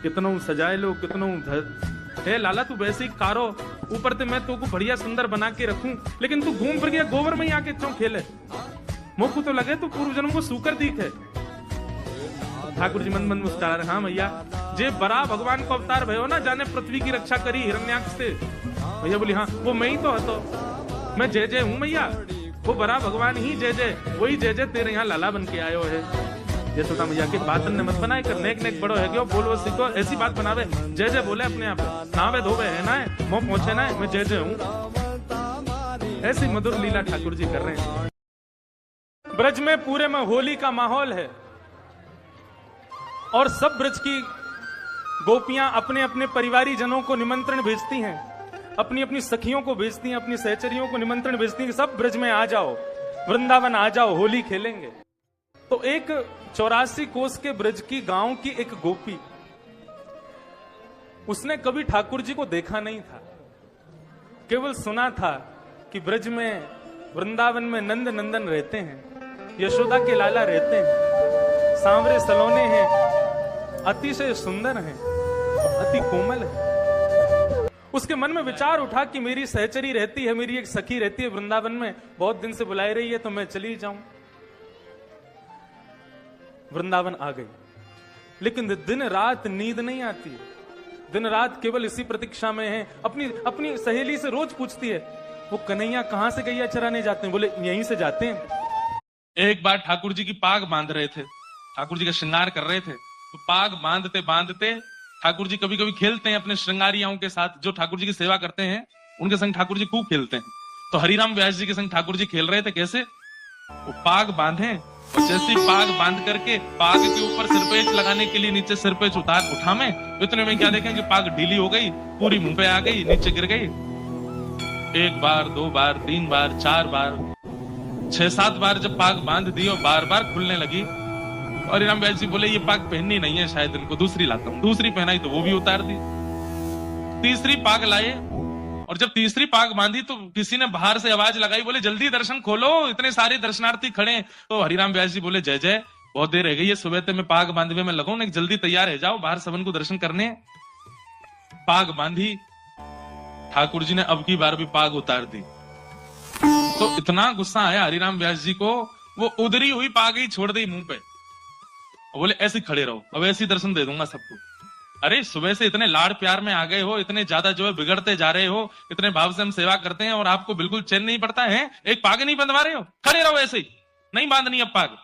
कितनों सजाए लो, कितनों हे लाला तू वैसे ही कारो, ऊपर से मैं तो को बढ़िया सुंदर बना के रखूं, लेकिन तू घूम फिर गया गोबर में ही आके क्यों खेले? मोकू तो लगे तू पूर्व जन्म को सूकर दिखे। ठाकुर जी मन मन मुस्कुरा रहे, हाँ भैया जे बड़ा भगवान को अवतार भयो ना, जाने पृथ्वी की रक्षा करी हिरण्याक्ष से। भैया बोली हाँ वो मैं ही तो हतो, मैं जय जय हूं भैया, वो बड़ा भगवान ही जय जय, वही जय जय तेरे यहाँ लाला बन के आयो है। ये छोटा भैया की बात ने मत बनाए कर, नेक नेक बड़ो है क्यों, बोलो सीखो, ऐसी बात बनावे, जय जय बोले अपने आप, नावे धोवे है ना, मुंह पहुंचे ना, मैं जय जय हूं। ऐसी मधुर लीला ठाकुर जी कर रहे हैं। ब्रज में पूरे में होली का माहौल है और सब ब्रज की गोपियां अपने अपने परिवारी जनों को निमंत्रण भेजती हैं, अपनी अपनी सखियों को भेजती हैं, अपनी सहचरियों को निमंत्रण भेजती हैं कि सब ब्रज में आ जाओ, वृंदावन आ जाओ, होली खेलेंगे। तो एक 84 कोस के ब्रज की गांव की एक गोपी, उसने कभी ठाकुर जी को देखा नहीं था, केवल सुना था कि ब्रज में वृंदावन में नंद नंदन रहते हैं, यशोदा के लाला रहते हैं, सांवरे सलोने हैं, अतिशय सुंदर हैं, अति कोमल है। उसके मन में विचार उठा कि मेरी सहचरी रहती है, मेरी एक सखी रहती है वृंदावन में, बहुत दिन से बुलाई रही है, तो मैं चली जाऊं। वृंदावन आ गई, लेकिन दिन रात नींद नहीं आती है, दिन रात केवल इसी प्रतीक्षा में है। अपनी अपनी सहेली से रोज पूछती है, वो कन्हैया कहां से गैया चराने जाते हैं? बोले यहीं से जाते हैं। एक बार ठाकुर जी की पाग बांध रहे थे, ठाकुर जी का श्रृंगार कर रहे थे, तो पाग बांधते बांधते ठाकुर जी कभी कभी खेलते हैं अपने श्रृंगारियाओं के साथ, जो ठाकुर जी की सेवा करते हैं उनके संग ठाकुर जी खूब खेलते हैं। तो हरिराम व्यास जी के संग ठाकुर जी खेल रहे थे, कैसे? वो पाग बांधे और जैसी पाग बांध करके पाग के ऊपर सिरपेच लगाने के लिए नीचे सिरपेच उठा में, इतने में क्या देखें कि पाग ढीली हो गई, पूरी मुंह पे आ गई, नीचे गिर गई। एक बार, दो बार, तीन बार, चार बार, 6-7 बार जब पाग बांध दी और बार बार खुलने लगी, और हरिराम व्यास जी बोले ये पाग पहननी नहीं है, शायद इनको दूसरी लाता हूं। दूसरी पहनाई तो वो भी उतार दी। तीसरी पाग लाए और जब तीसरी पाग बांधी तो किसी ने बाहर से आवाज लगाई, बोले जल्दी दर्शन खोलो, इतने सारे दर्शनार्थी खड़े। तो हरिराम व्यास जी बोले जय जय, बहुत देर रह गई है, सुबह से मैं पाग बांधवे में लगूं, एक जल्दी तैयार है, जाओ बाहर सबन को दर्शन करने। पाग बांधी, ठाकुर जी ने अब की बार भी पाग उतार दी। तो इतना गुस्सा आया हरिराम व्यास जी को, वो उधरी हुई पाग ही छोड़ दी मुंह पे, बोले ऐसे खड़े रहो, अब ऐसे दर्शन दे दूंगा सबको। अरे सुबह से इतने लाड़ प्यार में आ गए हो, इतने ज्यादा जो है बिगड़ते जा रहे हो, इतने भाव से हम सेवा करते हैं और आपको बिल्कुल चैन नहीं पड़ता है, एक पाग नहीं बंधवा रहे हो, खड़े रहो ऐसे ही, नहीं बांधनी अब पाग,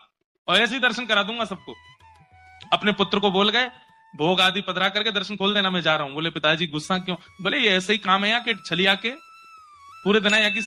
और ऐसे ही दर्शन करा दूंगा सबको। अपने पुत्र को बोल गए, भोग आदि पधरा करके दर्शन खोल देना, मैं जा रहा हूं। बोले पिताजी गुस्सा क्यों? बोले ये ऐसे ही काम है यहाँ के, छलिया के पूरे दिन यहाँ की